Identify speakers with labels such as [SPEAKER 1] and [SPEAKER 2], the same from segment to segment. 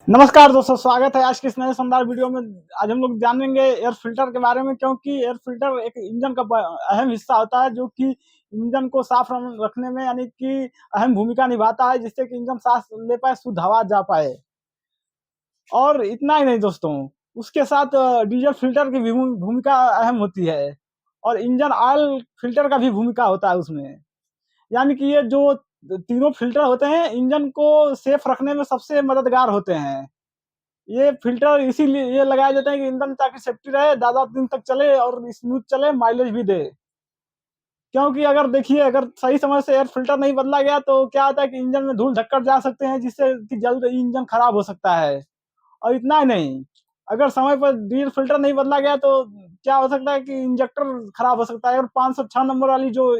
[SPEAKER 1] नमस्कार दोस्तों, स्वागत है आज की इस नए शानदार वीडियो में। आज हम लोग जानेंगे एयर फिल्टर के बारे में, क्योंकि एयर फिल्टर एक इंजन का अहम हिस्सा होता है जो कि इंजन को साफ रखने में यानी कि अहम भूमिका निभाता है, जिससे कि इंजन सांस ले पाए, शुद्ध हवा जा पाए। और इतना ही नहीं दोस्तों, उसके साथ डीजल फिल्टर की भी भूमिका अहम होती है और इंजन ऑयल फिल्टर का भी भूमिका होता है उसमें। यानी कि ये जो तीनों फिल्टर होते हैं इंजन को सेफ रखने में सबसे मददगार होते हैं। ये फ़िल्टर इसीलिए ये लगाए जाते हैं कि इंजन ताकि सेफ्टी रहे, ज़्यादा दिन तक चले और स्मूथ चले, माइलेज भी दे। क्योंकि अगर देखिए, अगर सही समय से एयर फ़िल्टर नहीं बदला गया तो क्या होता है कि इंजन में धूल-धक्कर जा सकते हैं, जिससे कि जल्द इंजन खराब हो सकता है। और इतना ही नहीं, अगर समय पर डीज़ल फ़िल्टर नहीं बदला गया तो क्या हो सकता है कि इंजेक्टर खराब हो सकता है। और 506 नंबर वाली जो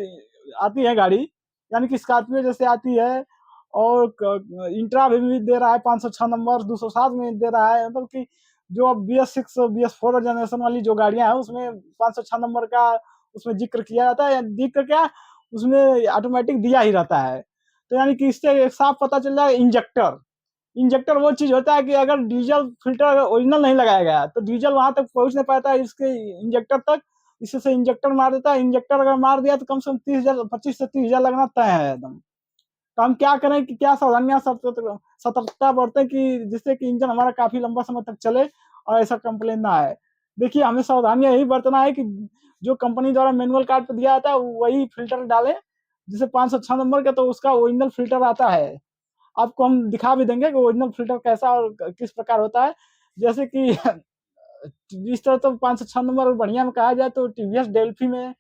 [SPEAKER 1] आती है गाड़ी, यानी कि स्कॉर्पियो जैसे आती है और इंट्रा भी दे रहा है 506 नंबर, 207 में दे रहा है। मतलब कि जो अब BS6 BS4 जनरेशन वाली जो गाड़ियाँ हैं उसमें 506 नंबर का उसमें ज़िक्र किया जाता है, या ज़िक्र क्या, उसमें ऑटोमेटिक दिया ही रहता है। तो यानी कि इससे एक साफ पता चल जाए इंजेक्टर। इंजेक्टर वो चीज़ होता है कि अगर डीजल फ़िल्टर ओरिजिनल नहीं लगाया गया तो डीजल वहाँ तक पहुँच नहीं पाता है इसके इंजेक्टर तक, इससे इंजेक्टर मार देता है। इंजेक्टर अगर मार दिया तो कम से कम 30,000 25 से 30,000 लगना तय है एकदम। तो हम क्या करें कि क्या सावधानियाँ सतर्कता बरतें कि जिससे कि इंजन हमारा काफ़ी लंबा समय तक चले और ऐसा कंप्लेन ना आए। देखिए, हमें सावधानियाँ यही बरतना है कि जो कंपनी द्वारा मैनुअल कार्ड पे दिया जाता है वही फ़िल्टर डालें। जैसे 506 नंबर का तो उसका ओरिजिनल फ़िल्टर आता है। आपको हम दिखा भी देंगे कि ओरिजिनल फ़िल्टर कैसा और किस प्रकार होता है। जैसे कि जिस तरह तो 506 नंबर बढ़िया में कहा जाए तो टीवीएस डेल्फी में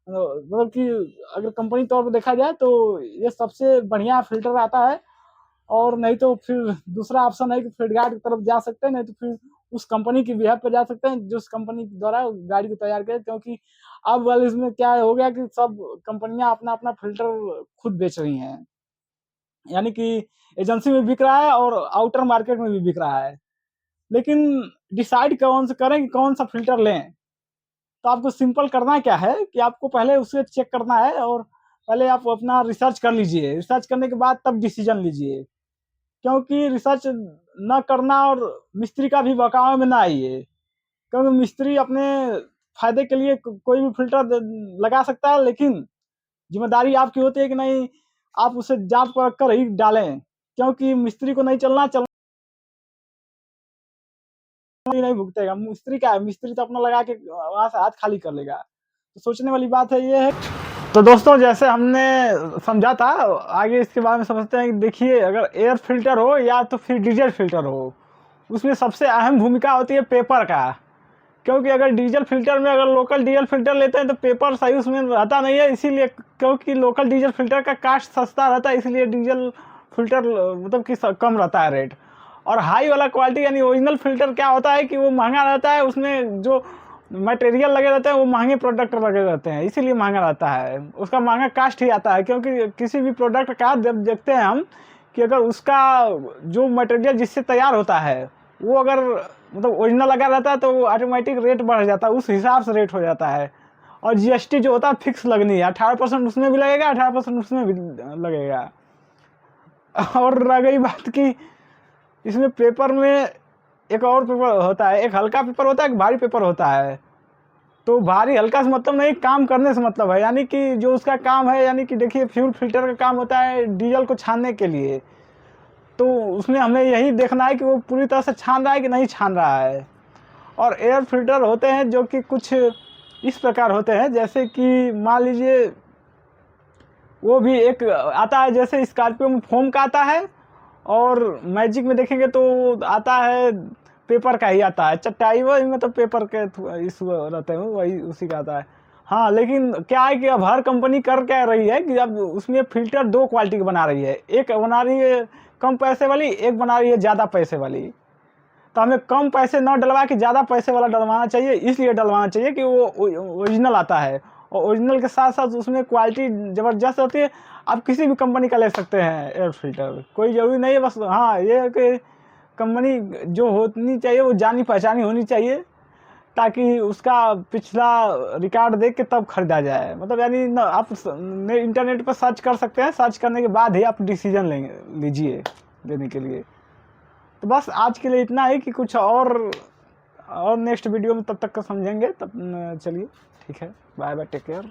[SPEAKER 1] मतलब कि अगर कंपनी तौर पे देखा जाए तो ये सबसे बढ़िया फ़िल्टर आता है। और नहीं तो फिर दूसरा ऑप्शन है कि फ्लिपकार्ट की तरफ जा सकते हैं, नहीं तो फिर उस कंपनी की बिहाफ पे जा सकते हैं जिस कंपनी द्वारा गाड़ी को तैयार किया। क्योंकि अब वाले इसमें क्या हो गया कि सब कंपनियां अपना अपना फिल्टर खुद बेच रही हैं, यानी कि एजेंसी में बिक रहा है और आउटर मार्केट में भी बिक रहा है। लेकिन डिसाइड कौन सा करें कि कौन सा फिल्टर लें, तो आपको सिंपल करना क्या है कि आपको पहले उसे चेक करना है और पहले आप अपना रिसर्च कर लीजिए। रिसर्च करने के बाद तब डिसीजन लीजिए, क्योंकि रिसर्च ना करना और मिस्त्री का भी बहकावे में ना आइए। क्योंकि मिस्त्री अपने फ़ायदे के लिए कोई भी फ़िल्टर लगा सकता है, लेकिन ज़िम्मेदारी आपकी होती है कि नहीं, आप उसे जाँच परख कर ही डालें। क्योंकि मिस्त्री को नहीं चलना ही नहीं भुगतेगा। मिस्त्री क्या है, मिस्त्री तो अपना लगा के वहाँ से हाथ खाली कर लेगा। तो सोचने वाली बात है ये है। तो दोस्तों, जैसे हमने समझा था, आगे इसके बारे में समझते हैं कि देखिए, अगर एयर फ़िल्टर हो या तो फिर डीज़ल फ़िल्टर हो, उसमें सबसे अहम भूमिका होती है पेपर का। क्योंकि अगर डीज़ल फ़िल्टर में अगर लोकल डीज़ल फ़िल्टर लेते हैं तो पेपर सही उसमें रहता नहीं है, इसीलिए क्योंकि लोकल डीज़ल फ़िल्टर का कास्ट सस्ता रहता है, इसलिए डीज़ल फ़िल्टर मतलब कि कम रहता है रेट। और हाई वाला क्वालिटी यानी ओरिजिनल फ़िल्टर क्या होता है कि वो महंगा रहता है, उसमें जो मटेरियल लगे रहते हैं वो महंगे प्रोडक्ट लगे रहते हैं, इसीलिए महंगा रहता है, उसका महंगा कास्ट ही आता है। क्योंकि किसी भी प्रोडक्ट का जब देखते हैं हम कि अगर उसका जो मटेरियल जिससे तैयार होता है वो अगर मतलब ओरिजिनल लगा रहता है तो वो ऑटोमेटिक रेट बढ़ जाता है, उस हिसाब से रेट हो जाता है। और जीएसटी जो होता है फिक्स लगनी है, 18% उसमें भी लगेगा, 18% उसमें भी लगेगा। और रह गई बात कि इसमें पेपर में एक और पेपर होता है, एक हल्का पेपर होता है, एक भारी पेपर होता है। तो भारी हल्का से मतलब नहीं, काम करने से मतलब है। यानी कि जो उसका काम है, यानी कि देखिए, फ्यूल फिल्टर का काम होता है डीजल को छानने के लिए। तो उसमें हमें यही देखना है कि वो पूरी तरह से छान रहा है कि नहीं छान रहा है। और एयर फिल्टर होते हैं जो कि कुछ इस प्रकार होते हैं, जैसे कि मान लीजिए वो भी एक आता है, जैसे स्कॉर्पियो में फोम का आता है और मैजिक में देखेंगे तो आता है पेपर का ही आता है। चटाई वही में तो पेपर के इस रहते हैं, वही उसी का आता है। हाँ, लेकिन क्या है कि अब हर कंपनी कर क्या रही है कि अब उसमें फ़िल्टर 2 क्वालिटी की बना रही है। एक बना रही है कम पैसे वाली, एक बना रही है ज़्यादा पैसे वाली। तो हमें कम पैसे ना डलवा के ज़्यादा पैसे वाला डलवाना चाहिए, इसलिए डलवाना चाहिए कि वो ओरिजिनल आता है और ओरिजिनल के साथ साथ उसमें क्वालिटी ज़बरदस्त होती है। आप किसी भी कंपनी का ले सकते हैं एयर फ़िल्टर, कोई ज़रूरी नहीं है। बस हाँ, ये है कि कंपनी जो होनी चाहिए वो जानी पहचानी होनी चाहिए, ताकि उसका पिछला रिकॉर्ड देख के तब खरीदा जाए। मतलब यानी ना, आप इंटरनेट पर सर्च कर सकते हैं, सर्च करने के बाद ही आप डिसीजन लेंगे लीजिए लेने के लिए। तो बस आज के लिए इतना ही, कि कुछ और नेक्स्ट वीडियो में तब तक का समझेंगे। तब चलिए ठीक है, बाय बाय, टेक केयर।